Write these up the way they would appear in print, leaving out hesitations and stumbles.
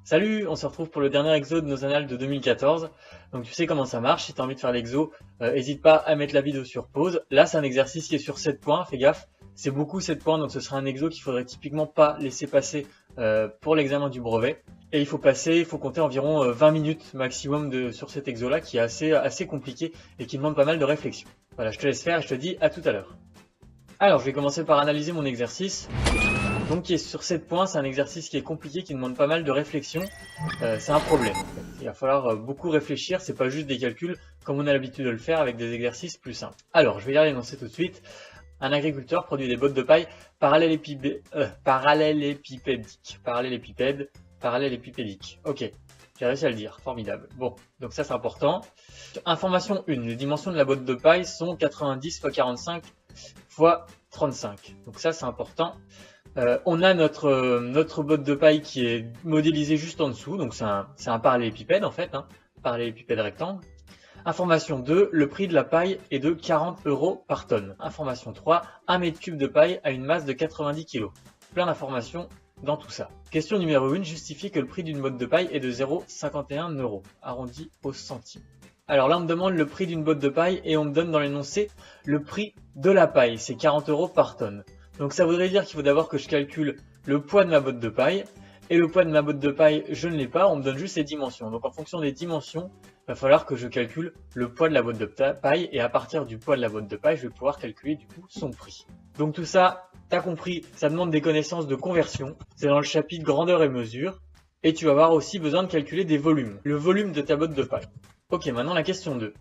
Salut, on se retrouve pour le dernier exo de nos annales de 2014. Donc tu sais comment ça marche, si tu as envie de faire l'exo, n'hésite pas à mettre la vidéo sur pause. Là c'est un exercice qui est sur 7 points, fais gaffe, c'est beaucoup 7 points, donc ce sera un exo qu'il faudrait typiquement pas laisser passer pour l'examen du brevet. Et il faut compter environ 20 minutes maximum sur cet exo là qui est assez compliqué et qui demande pas mal de réflexion. Voilà, je te laisse faire et je te dis à tout à l'heure. Alors je vais commencer par analyser mon exercice. Donc qui est sur 7 points, c'est un exercice qui est compliqué, qui demande pas mal de réflexion. C'est un problème. En fait. Il va falloir beaucoup réfléchir, c'est pas juste des calculs comme on a l'habitude de le faire avec des exercices plus simples. Alors, je vais lire l'énoncé tout de suite. Un agriculteur produit des bottes de paille parallélépipédiques. Ok, j'ai réussi à le dire, formidable. Bon, donc ça c'est important. Information 1, les dimensions de la botte de paille sont 90 x 45 x 35. Donc ça c'est important. On a notre botte de paille qui est modélisée juste en dessous, donc c'est un parallélépipède en fait, parallélépipède rectangle. Information 2, le prix de la paille est de 40 € par tonne. Information 3, 1 m3 de paille a une masse de 90 kg. Plein d'informations dans tout ça. Question numéro 1, justifier que le prix d'une botte de paille est de 0,51 €, arrondi au centime. Alors là on me demande le prix d'une botte de paille et on me donne dans l'énoncé le prix de la paille, c'est 40 € par tonne. Donc ça voudrait dire qu'il faut d'abord que je calcule le poids de ma botte de paille. Et le poids de ma botte de paille, je ne l'ai pas, on me donne juste les dimensions. Donc en fonction des dimensions, il va falloir que je calcule le poids de la botte de paille. Et à partir du poids de la botte de paille, je vais pouvoir calculer du coup son prix. Donc tout ça, t'as compris, ça demande des connaissances de conversion. C'est dans le chapitre grandeur et mesure. Et tu vas avoir aussi besoin de calculer des volumes. Le volume de ta botte de paille. Ok, maintenant la question 2.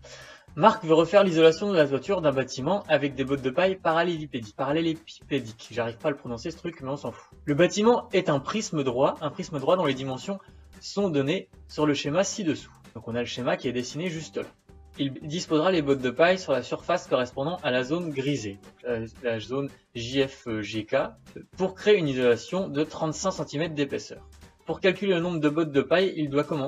Marc veut refaire l'isolation de la toiture d'un bâtiment avec des bottes de paille parallélépipédiques. J'arrive pas à le prononcer ce truc, mais on s'en fout. Le bâtiment est un prisme droit dont les dimensions sont données sur le schéma ci-dessous. Donc on a le schéma qui est dessiné juste là. Il disposera les bottes de paille sur la surface correspondant à la zone grisée, la zone JFGK, pour créer une isolation de 35 cm d'épaisseur. Pour calculer le nombre de bottes de paille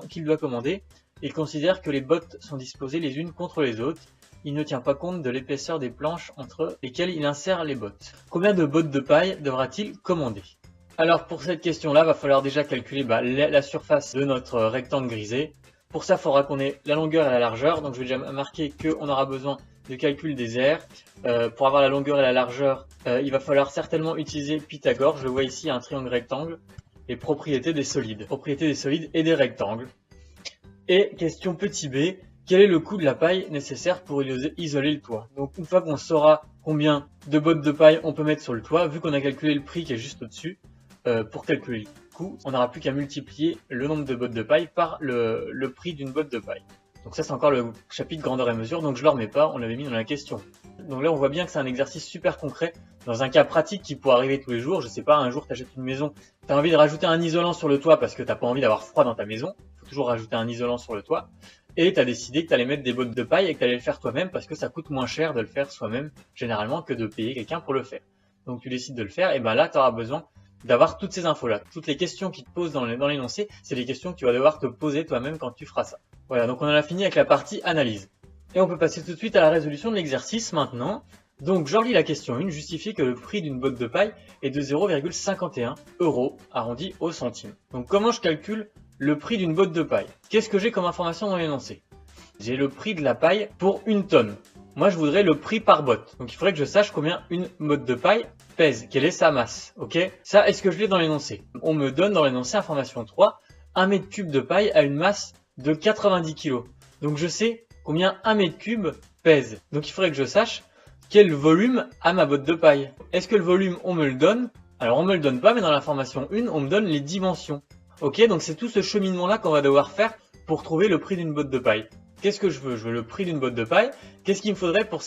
qu'il doit commander, il considère que les bottes sont disposées les unes contre les autres. Il ne tient pas compte de l'épaisseur des planches entre lesquelles il insère les bottes. Combien de bottes de paille devra-t-il commander? Alors pour cette question-là, il va falloir déjà calculer la surface de notre rectangle grisé. Pour ça, il faudra qu'on ait la longueur et la largeur. Donc je vais déjà marquer qu'on aura besoin de calcul des aires. Pour avoir la longueur et la largeur, il va falloir certainement utiliser Pythagore. Je le vois ici, un triangle rectangle. Les propriétés des solides et des rectangles. Et question petit b, quel est le coût de la paille nécessaire pour isoler le toit? Donc une fois qu'on saura combien de bottes de paille on peut mettre sur le toit, vu qu'on a calculé le prix qui est juste au-dessus, pour calculer le coût, on n'aura plus qu'à multiplier le nombre de bottes de paille par le prix d'une botte de paille. Donc ça c'est encore le chapitre grandeur et mesure, donc je ne le remets pas, on l'avait mis dans la question. Donc là on voit bien que c'est un exercice super concret, dans un cas pratique qui pourrait arriver tous les jours. Je sais pas, un jour tu achètes une maison, tu as envie de rajouter un isolant sur le toit parce que tu n'as pas envie d'avoir froid dans ta maison. Toujours rajouter un isolant sur le toit, et tu as décidé que tu allais mettre des bottes de paille et que tu allais le faire toi-même parce que ça coûte moins cher de le faire soi-même généralement que de payer quelqu'un pour le faire. Donc tu décides de le faire, et là tu auras besoin d'avoir toutes ces infos là. Toutes les questions qui te posent dans l'énoncé, c'est les questions que tu vas devoir te poser toi-même quand tu feras ça. Voilà, donc on en a fini avec la partie analyse. Et on peut passer tout de suite à la résolution de l'exercice maintenant. Donc je relis la question 1, justifier que le prix d'une botte de paille est de 0,51 € arrondi au centime. Donc comment je calcule le prix d'une botte de paille? Qu'est-ce que j'ai comme information dans l'énoncé? J'ai le prix de la paille pour une tonne. Moi je voudrais le prix par botte. Donc il faudrait que je sache combien une botte de paille pèse, quelle est sa masse. Ok? Ça, est-ce que je l'ai dans l'énoncé? On me donne dans l'énoncé information 3, 1 m3 de paille a une masse de 90 kg. Donc je sais combien 1 m3 pèse. Donc il faudrait que je sache quel volume a ma botte de paille. Est-ce que le volume on me le donne? Alors on me le donne pas, mais dans l'information 1, on me donne les dimensions. Ok, donc c'est tout ce cheminement là qu'on va devoir faire pour trouver le prix d'une botte de paille. Qu'est-ce que je veux? Je veux le prix d'une botte de paille. Qu'est-ce qu'il me faudrait pour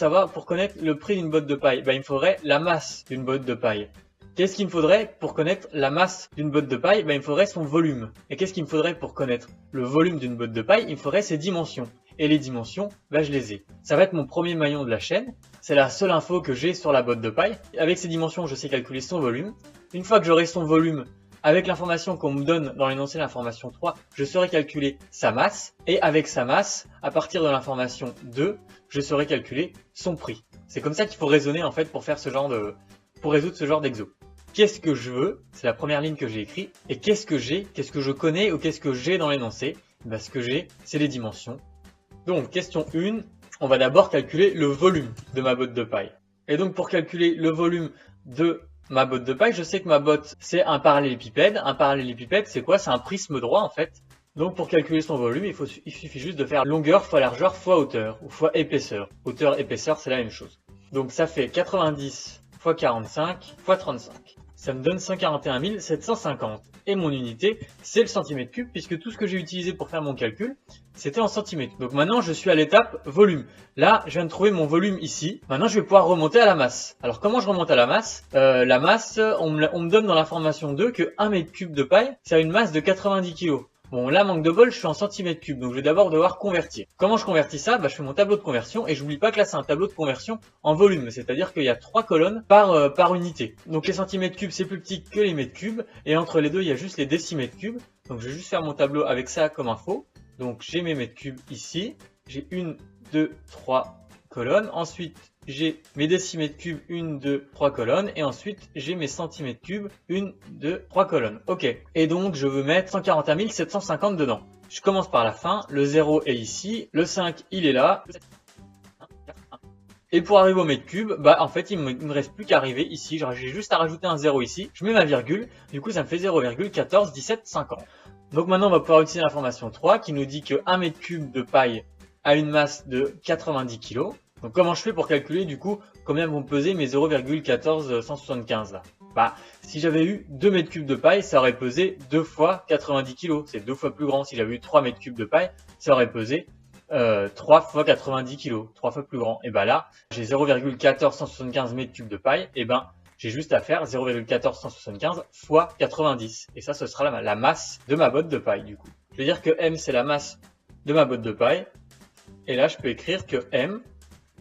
connaître le prix d'une botte de paille? Il me faudrait la masse d'une botte de paille. Qu'est-ce qu'il me faudrait pour connaître la masse d'une botte de paille? Il me faudrait son volume. Et qu'est-ce qu'il me faudrait pour connaître le volume d'une botte de paille? Il me faudrait ses dimensions. Et les dimensions, je les ai. Ça va être mon premier maillon de la chaîne. C'est la seule info que j'ai sur la botte de paille. Avec ces dimensions, je sais calculer son volume. Une fois que j'aurai son volume, avec l'information qu'on me donne dans l'énoncé l'information 3, je saurai calculer sa masse. Et avec sa masse, à partir de l'information 2, je saurai calculer son prix. C'est comme ça qu'il faut raisonner en fait pour résoudre ce genre d'exo. qu'est-ce que je veux, c'est la première ligne que j'ai écrite, et qu'est-ce que j'ai, qu'est-ce que je connais ou qu'est-ce que j'ai dans l'énoncé. Ben, ce que j'ai, c'est les dimensions. Donc, question 1, on va d'abord calculer le volume de ma botte de paille. Et donc, pour calculer le volume de ma botte de paille, je sais que ma botte, c'est un parallélépipède. Un parallélépipède, c'est quoi? C'est un prisme droit, en fait. Donc, pour calculer son volume, il suffit juste de faire longueur fois largeur fois hauteur, ou fois épaisseur. Hauteur, épaisseur, c'est la même chose. Donc, ça fait 90 fois 45 fois 35. Ça me donne 141 750. Et mon unité, c'est le centimètre cube, puisque tout ce que j'ai utilisé pour faire mon calcul, c'était en centimètres. Donc maintenant, je suis à l'étape volume. Là, je viens de trouver mon volume ici. Maintenant, je vais pouvoir remonter à la masse. Alors, comment je remonte à la masse? La masse, on me donne dans l'information 2 que 1 mètre cube de paille, ça a une masse de 90 kg. Bon, là, manque de bol, je suis en centimètres cubes, donc je vais d'abord devoir convertir. Comment je convertis ça? Je fais mon tableau de conversion, et j'oublie pas que là, c'est un tableau de conversion en volume, c'est-à-dire qu'il y a 3 colonnes par unité. Donc les centimètres cubes, c'est plus petit que les mètres cubes, et entre les deux, il y a juste les décimètres cubes. Donc je vais juste faire mon tableau avec ça comme info. Donc j'ai mes mètres cubes ici, j'ai 1, 2, 3 colonnes, ensuite j'ai mes décimètres cubes, 1, 2, 3 colonnes, et ensuite j'ai mes centimètres cubes, 1, 2, 3 colonnes. Ok, et donc je veux mettre 141 750 dedans. Je commence par la fin, le 0 est ici, le 5 il est là, et pour arriver au mètre cube, en fait il me reste plus qu'à arriver ici, j'ai juste à rajouter un 0 ici, je mets ma virgule, du coup ça me fait 0,141750. Donc maintenant on va pouvoir utiliser l'information 3 qui nous dit que 1 mètre cube de paille a une masse de 90 kg. Donc comment je fais pour calculer du coup combien vont peser mes 0,14175 là? Si j'avais eu 2 mètres cubes de paille, ça aurait pesé 2 fois 90 kg. C'est 2 fois plus grand. Si j'avais eu 3 mètres cubes de paille, ça aurait pesé 3 fois 90 kg. 3 fois plus grand. Et là, j'ai 0,14175 mètres cubes de paille. Et j'ai juste à faire 0,14175 fois 90. Et ça, ce sera la masse de ma botte de paille du coup. Je vais dire que M, c'est la masse de ma botte de paille. Et là, je peux écrire que M,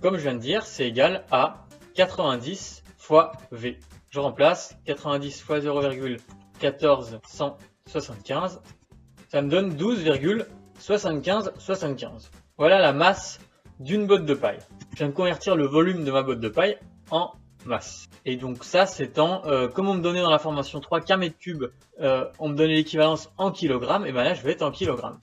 comme je viens de dire, c'est égal à 90 fois V. Je remplace 90 fois 0,14175. Ça me donne 12,7575. Voilà la masse d'une botte de paille. Je viens de convertir le volume de ma botte de paille en masse. Et donc ça, c'est comme on me donnait dans la formation 3 qu'un mètre cube, on me donnait l'équivalence en kilogrammes, et là, je vais être en kilogrammes.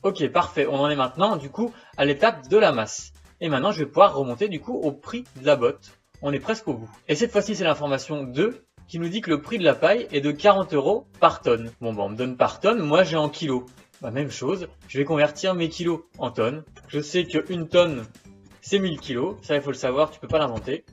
Ok, parfait. On en est maintenant, du coup, à l'étape de la masse. Et maintenant, je vais pouvoir remonter, du coup, au prix de la botte. On est presque au bout. Et cette fois-ci, c'est l'information 2 qui nous dit que le prix de la paille est de 40 € par tonne. Bon, on me donne par tonne, moi j'ai en kilos. Même chose, je vais convertir mes kilos en tonnes. Je sais qu'une tonne, c'est 1000 kilos. Ça, il faut le savoir, tu peux pas l'inventer.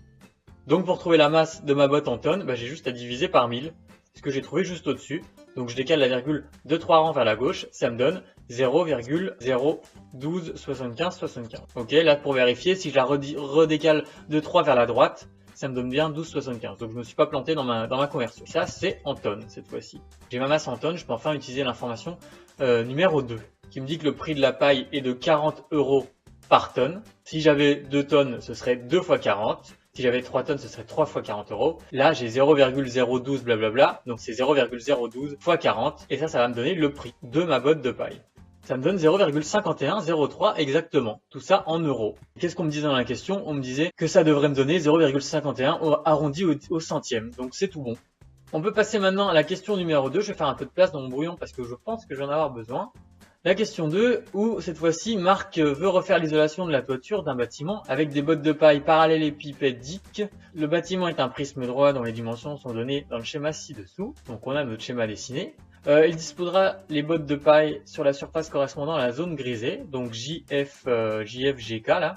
Donc, pour trouver la masse de ma botte en tonnes, j'ai juste à diviser par 1000. Ce que j'ai trouvé juste au-dessus. Donc je décale la virgule de 3 rangs vers la gauche, ça me donne 0,0127575. Ok, là pour vérifier, si je la redécale de 3 vers la droite, ça me donne bien 1275. Donc je ne me suis pas planté dans ma conversion. Ça c'est en tonnes cette fois-ci. J'ai ma masse en tonnes, je peux enfin utiliser l'information numéro 2, qui me dit que le prix de la paille est de 40 € par tonne. Si j'avais 2 tonnes, ce serait 2 fois 40. Si j'avais 3 tonnes, ce serait 3 fois 40 €. Là, j'ai 0,012 blablabla. Donc, c'est 0,012 fois 40. Et ça va me donner le prix de ma botte de paille. Ça me donne 0,5103 exactement. Tout ça en euros. Qu'est-ce qu'on me disait dans la question? On me disait que ça devrait me donner 0,51 arrondi au centième. Donc, c'est tout bon. On peut passer maintenant à la question numéro 2. Je vais faire un peu de place dans mon brouillon parce que je pense que je vais en avoir besoin. La question 2, où cette fois-ci, Marc veut refaire l'isolation de la toiture d'un bâtiment avec des bottes de paille parallélépipédiques. Le bâtiment est un prisme droit dont les dimensions sont données dans le schéma ci-dessous. Donc on a notre schéma dessiné. Il disposera les bottes de paille sur la surface correspondant à la zone grisée, donc JFGK là,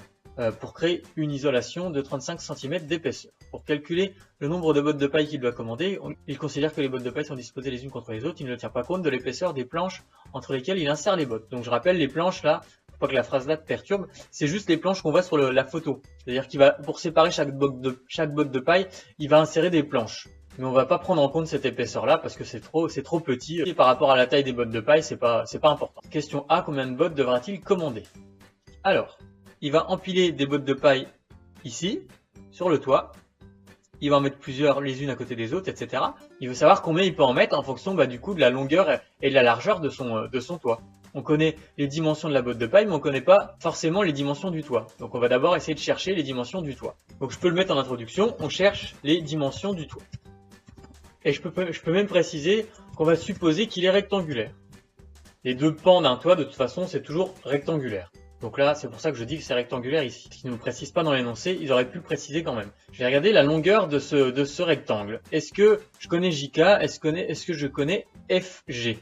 pour créer une isolation de 35 cm d'épaisseur. Pour calculer le nombre de bottes de paille qu'il doit commander, il considère que les bottes de paille sont disposées les unes contre les autres, il ne tient pas compte de l'épaisseur des planches entre lesquelles il insère les bottes. Donc je rappelle, les planches là, faut pas que la phrase là te perturbe, c'est juste les planches qu'on voit sur la photo. C'est-à-dire qu'il va, pour séparer chaque botte de paille, il va insérer des planches. Mais on va pas prendre en compte cette épaisseur là parce que c'est trop petit. Et par rapport à la taille des bottes de paille, c'est pas important. Question A, combien de bottes devra-t-il commander? Alors, il va empiler des bottes de paille ici, sur le toit. Il va en mettre plusieurs les unes à côté des autres, etc. Il veut savoir combien il peut en mettre en fonction du coup de la longueur et de la largeur de son toit. On connaît les dimensions de la botte de paille, mais on ne connaît pas forcément les dimensions du toit. Donc on va d'abord essayer de chercher les dimensions du toit. Donc je peux le mettre en introduction, on cherche les dimensions du toit. Et je peux même préciser qu'on va supposer qu'il est rectangulaire. Les deux pans d'un toit, de toute façon, c'est toujours rectangulaire. Donc là, c'est pour ça que je dis que c'est rectangulaire ici. Ce qui ne le précise pas dans l'énoncé, ils auraient pu le préciser quand même. Je vais regarder la longueur de ce rectangle. Est-ce que je connais JK? Est-ce que je connais FG?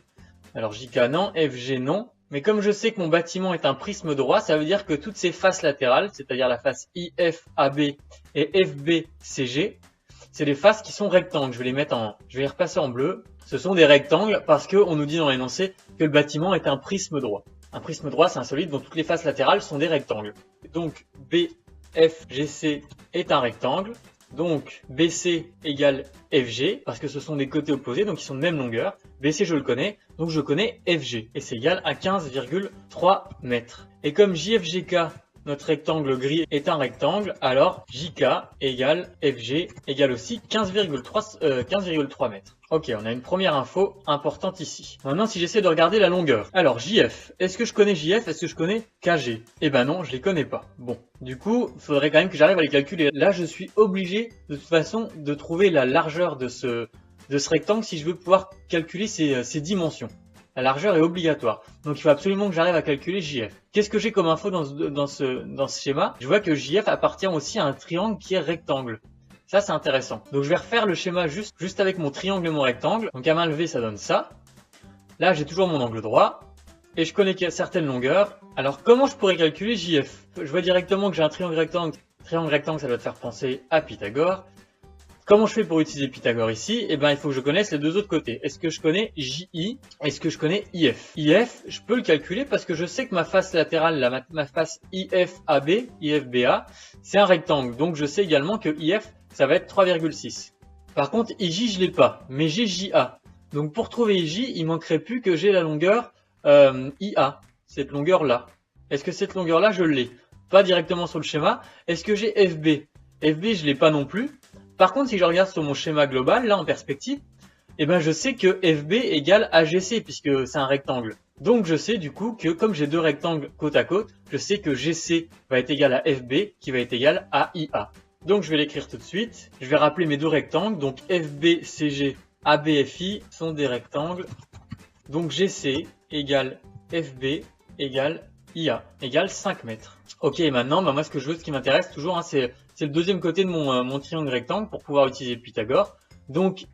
Alors JK non, FG non. Mais comme je sais que mon bâtiment est un prisme droit, ça veut dire que toutes ces faces latérales, c'est-à-dire la face IFAB et FBCG, c'est des faces qui sont rectangles. Je vais les repasser en bleu. Ce sont des rectangles parce qu'on nous dit dans l'énoncé que le bâtiment est un prisme droit. Un prisme droit, c'est un solide dont toutes les faces latérales sont des rectangles. Donc BFGC est un rectangle. Donc BC égale FG, parce que ce sont des côtés opposés, donc ils sont de même longueur. BC je le connais, donc je connais FG. Et c'est égal à 15,3 mètres. Et comme JFGK, notre rectangle gris, est un rectangle, alors JK égale FG égale aussi 15,3 mètres. Ok, on a une première info importante ici. Maintenant, si j'essaie de regarder la longueur. Alors, JF. Est-ce que je connais JF? Est-ce que je connais KG? Eh ben non, je les connais pas. Bon, du coup, il faudrait quand même que j'arrive à les calculer. Là, je suis obligé, de toute façon, de trouver la largeur de ce rectangle si je veux pouvoir calculer ses dimensions. La largeur est obligatoire. Donc, il faut absolument que j'arrive à calculer JF. Qu'est-ce que j'ai comme info dans ce schéma? Je vois que JF appartient aussi à un triangle qui est rectangle. Ça, c'est intéressant. Donc, je vais refaire le schéma juste avec mon triangle et mon rectangle. Donc, à main levée, ça donne ça. Là, j'ai toujours mon angle droit. Et je connais qu'il y a certaines longueurs. Alors, comment je pourrais calculer JF? Je vois directement que j'ai un triangle rectangle. Triangle rectangle, ça doit te faire penser à Pythagore. Comment je fais pour utiliser Pythagore ici? Eh ben, il faut que je connaisse les deux autres côtés. Est-ce que je connais JI? Est-ce que je connais IF? IF, je peux le calculer parce que je sais que ma face latérale, ma face IFAB, IFBA, c'est un rectangle. Donc, je sais également que IF, ça va être 3,6. Par contre, IJ, je l'ai pas, mais j'ai JA. Donc, pour trouver IJ, il manquerait plus que j'ai la longueur IA, cette longueur-là. Est-ce que cette longueur-là, je l'ai? Pas directement sur le schéma. Est-ce que j'ai FB? FB, je l'ai pas non plus. Par contre, si je regarde sur mon schéma global, là en perspective, eh ben je sais que FB égale AGC puisque c'est un rectangle. Donc je sais du coup que comme j'ai deux rectangles côte à côte, je sais que GC va être égal à FB qui va être égal à IA. Donc je vais l'écrire tout de suite. Je vais rappeler mes deux rectangles. Donc FBCG, ABFI sont des rectangles. Donc GC égale FB égale IA égale 5 mètres. Ok, et maintenant, moi ce qui m'intéresse toujours, hein, c'est le deuxième côté de mon triangle rectangle pour pouvoir utiliser Pythagore. Donc,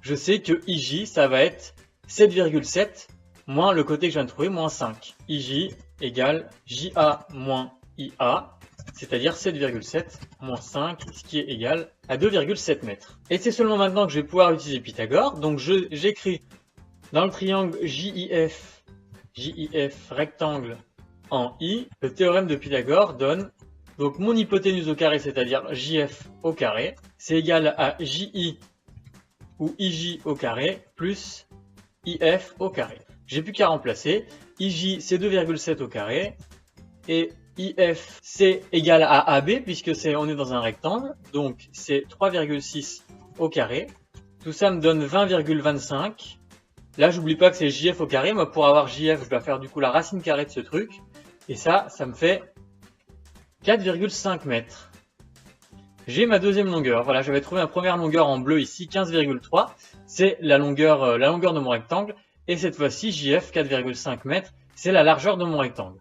je sais que IJ, ça va être 7,7 moins le côté que je viens de trouver, moins 5. IJ égale JA moins IA, c'est-à-dire 7,7 moins 5, ce qui est égal à 2,7 mètres. Et c'est seulement maintenant que je vais pouvoir utiliser Pythagore. Donc, j'écris dans le triangle JIF rectangle en I, le théorème de Pythagore donne donc mon hypoténuse au carré, c'est-à-dire JF au carré, c'est égal à JI ou IJ au carré plus IF au carré. J'ai plus qu'à remplacer. IJ c'est 2,7 au carré et IF c'est égal à AB puisque on est dans un rectangle, donc c'est 3,6 au carré. Tout ça me donne 20,25. Là, j'oublie pas que c'est JF au carré. Moi, pour avoir JF, je dois faire du coup la racine carrée de ce truc. Et ça me fait 4,5 mètres. J'ai ma deuxième longueur. Voilà, j'avais trouvé ma première longueur en bleu ici, 15,3. C'est la longueur de mon rectangle. Et cette fois-ci, JF, 4,5 mètres, c'est la largeur de mon rectangle.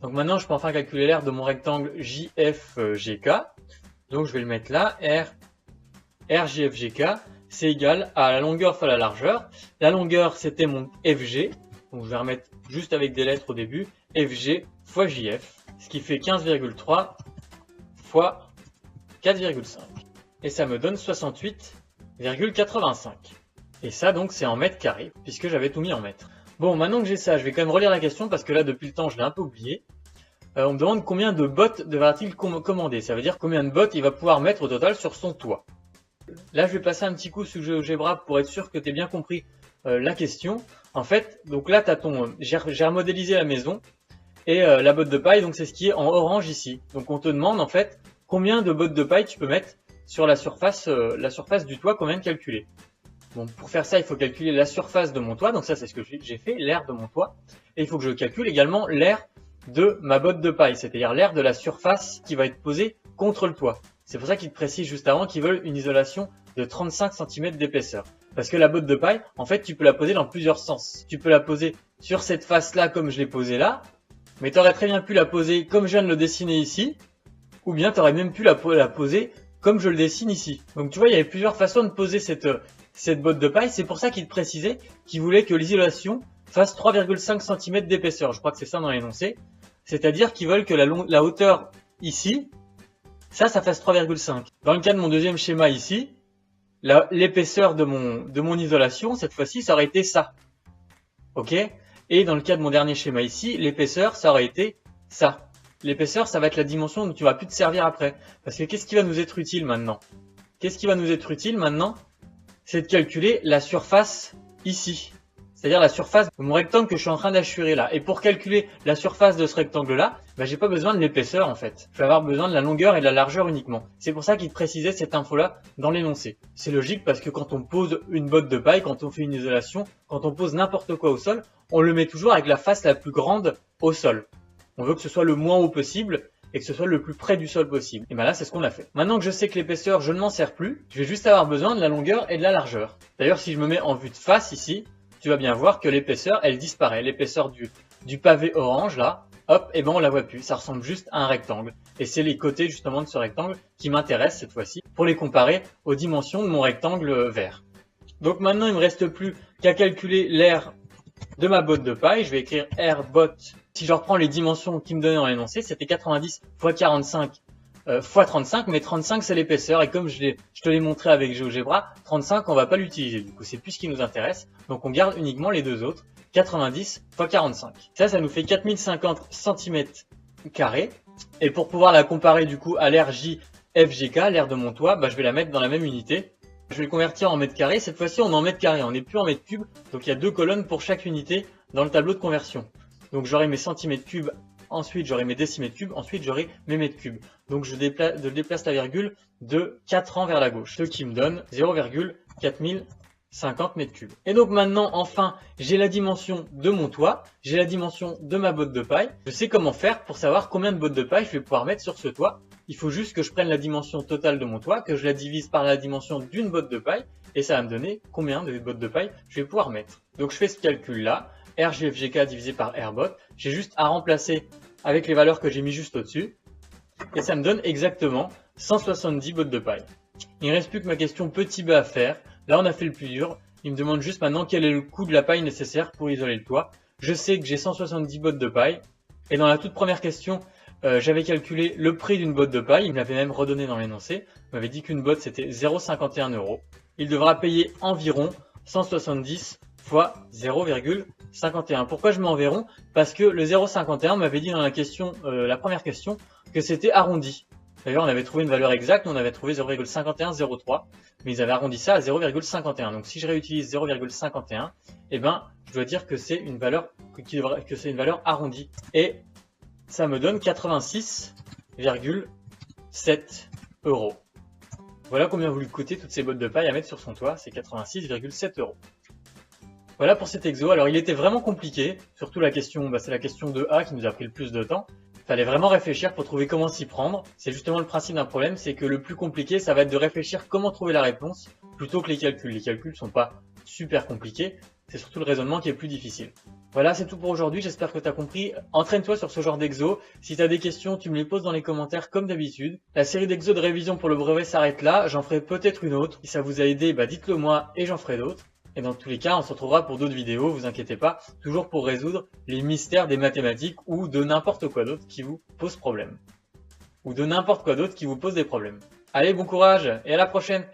Donc maintenant, je peux enfin calculer l'aire de mon rectangle JFGK. Donc je vais le mettre là, RJFGK, c'est égal à la longueur fois la largeur. La longueur, c'était mon FG. Donc je vais remettre juste avec des lettres au début. FG fois JF, ce qui fait 15,3 fois 4,5. Et ça me donne 68,85. Et ça, donc, c'est en mètres carrés, puisque j'avais tout mis en mètres. Bon, maintenant que j'ai ça, je vais quand même relire la question, parce que là, depuis le temps, je l'ai un peu oublié. On me demande combien de bottes devra-t-il commander. Ça veut dire combien de bottes il va pouvoir mettre au total sur son toit. Là, je vais passer un petit coup sur GeoGebra pour être sûr que tu aies bien compris la question. En fait, donc là, j'ai remodélisé la maison et la botte de paille, donc c'est ce qui est en orange ici. Donc on te demande en fait combien de bottes de paille tu peux mettre sur la surface du toit qu'on vient de calculer. Bon, pour faire ça, il faut calculer la surface de mon toit. Donc ça, c'est ce que j'ai fait, l'aire de mon toit. Et il faut que je calcule également l'aire de ma botte de paille, c'est-à-dire l'aire de la surface qui va être posée contre le toit. C'est pour ça qu'ils te précisent juste avant qu'ils veulent une isolation de 35 cm d'épaisseur. Parce que la botte de paille, en fait, tu peux la poser dans plusieurs sens. Tu peux la poser sur cette face-là comme je l'ai posée là, mais tu aurais très bien pu la poser comme je viens de le dessiner ici, ou bien tu aurais même pu la poser comme je le dessine ici. Donc tu vois, il y avait plusieurs façons de poser cette botte de paille. C'est pour ça qu'il te précisait qu'il voulait que l'isolation fasse 3,5 cm d'épaisseur. Je crois que c'est ça dans l'énoncé. C'est-à-dire qu'ils veulent que la hauteur ici, ça fasse 3,5. Dans le cas de mon deuxième schéma ici, l'épaisseur de mon isolation, cette fois-ci, ça aurait été ça. Ok? Et dans le cas de mon dernier schéma ici, l'épaisseur, ça aurait été ça. L'épaisseur, ça va être la dimension dont tu vas plus te servir après. Parce que qu'est-ce qui va nous être utile maintenant? Qu'est-ce qui va nous être utile maintenant? C'est de calculer la surface ici. C'est-à-dire la surface de mon rectangle que je suis en train d'achurer là. Et pour calculer la surface de ce rectangle-là, j'ai pas besoin de l'épaisseur en fait. Je vais avoir besoin de la longueur et de la largeur uniquement. C'est pour ça qu'il précisait cette info-là dans l'énoncé. C'est logique parce que quand on pose une botte de paille, quand on fait une isolation, quand on pose n'importe quoi au sol, on le met toujours avec la face la plus grande au sol. On veut que ce soit le moins haut possible et que ce soit le plus près du sol possible. Et bien là, c'est ce qu'on a fait. Maintenant que je sais que l'épaisseur, je ne m'en sers plus, je vais juste avoir besoin de la longueur et de la largeur. D'ailleurs, si je me mets en vue de face ici, tu vas bien voir que l'épaisseur, elle disparaît. L'épaisseur du pavé orange, là, hop, et ben on la voit plus. Ça ressemble juste à un rectangle. Et c'est les côtés, justement, de ce rectangle qui m'intéressent cette fois-ci pour les comparer aux dimensions de mon rectangle vert. Donc maintenant, il me reste plus qu'à calculer l'aire de ma botte de paille. Je vais écrire air bot. Si je reprends les dimensions qui me donnaient dans l'énoncé, c'était 90 x 45 x 35, mais 35 c'est l'épaisseur, et comme je te l'ai montré avec GeoGebra, 35 on va pas l'utiliser, du coup c'est plus ce qui nous intéresse, donc on garde uniquement les deux autres, 90 x 45. Ça nous fait 4050 cm², et pour pouvoir la comparer du coup à l'aire JFGK, l'aire de mon toit, je vais la mettre dans la même unité. Je vais le convertir en mètres carrés, cette fois-ci on est en mètres carrés, on n'est plus en mètres cubes, donc il y a deux colonnes pour chaque unité dans le tableau de conversion. Donc j'aurai mes centimètres cubes, ensuite j'aurai mes décimètres cubes, ensuite j'aurai mes mètres cubes. Donc je déplace la virgule de 4 rangs vers la gauche, ce qui me donne 0,4050 mètres cubes. Et donc maintenant, enfin, j'ai la dimension de mon toit, j'ai la dimension de ma botte de paille. Je sais comment faire pour savoir combien de bottes de paille je vais pouvoir mettre sur ce toit. Il faut juste que je prenne la dimension totale de mon toit, que je la divise par la dimension d'une botte de paille, et ça va me donner combien de bottes de paille je vais pouvoir mettre. Donc je fais ce calcul-là. RGFGK divisé par RBOT, j'ai juste à remplacer avec les valeurs que j'ai mis juste au-dessus, et ça me donne exactement 170 bottes de paille. Il ne reste plus que ma question petit b à faire. Là on a fait le plus dur, il me demande juste maintenant quel est le coût de la paille nécessaire pour isoler le toit. Je sais que j'ai 170 bottes de paille, et dans la toute première question, j'avais calculé le prix d'une botte de paille, il me l'avait même redonné dans l'énoncé, il m'avait dit qu'une botte c'était 0,51 €. Il devra payer environ 170 fois 0,51. Pourquoi je mets environ? Parce que le 0,51 m'avait dit dans la question, la première question, que c'était arrondi. D'ailleurs, on avait trouvé une valeur exacte, on avait trouvé 0,5103, mais ils avaient arrondi ça à 0,51. Donc si je réutilise 0,51, eh ben, je dois dire que c'est une valeur arrondie. Et ça me donne 86,7 €. Voilà combien vous lui coûter toutes ces bottes de paille à mettre sur son toit, c'est 86,7 €. Voilà pour cet exo. Alors il était vraiment compliqué, surtout la question, c'est la question de A qui nous a pris le plus de temps. Il fallait vraiment réfléchir pour trouver comment s'y prendre. C'est justement le principe d'un problème, c'est que le plus compliqué, ça va être de réfléchir comment trouver la réponse, plutôt que les calculs. Les calculs sont pas super compliqués, c'est surtout le raisonnement qui est plus difficile. Voilà, c'est tout pour aujourd'hui, j'espère que tu as compris. Entraîne-toi sur ce genre d'exo. Si tu as des questions, tu me les poses dans les commentaires comme d'habitude. La série d'exos de révision pour le brevet s'arrête là, j'en ferai peut-être une autre. Si ça vous a aidé, dites-le moi et j'en ferai d'autres. Et dans tous les cas, on se retrouvera pour d'autres vidéos, vous inquiétez pas, toujours pour résoudre les mystères des mathématiques ou de n'importe quoi d'autre qui vous pose problème. Ou de n'importe quoi d'autre qui vous pose des problèmes. Allez, bon courage et à la prochaine!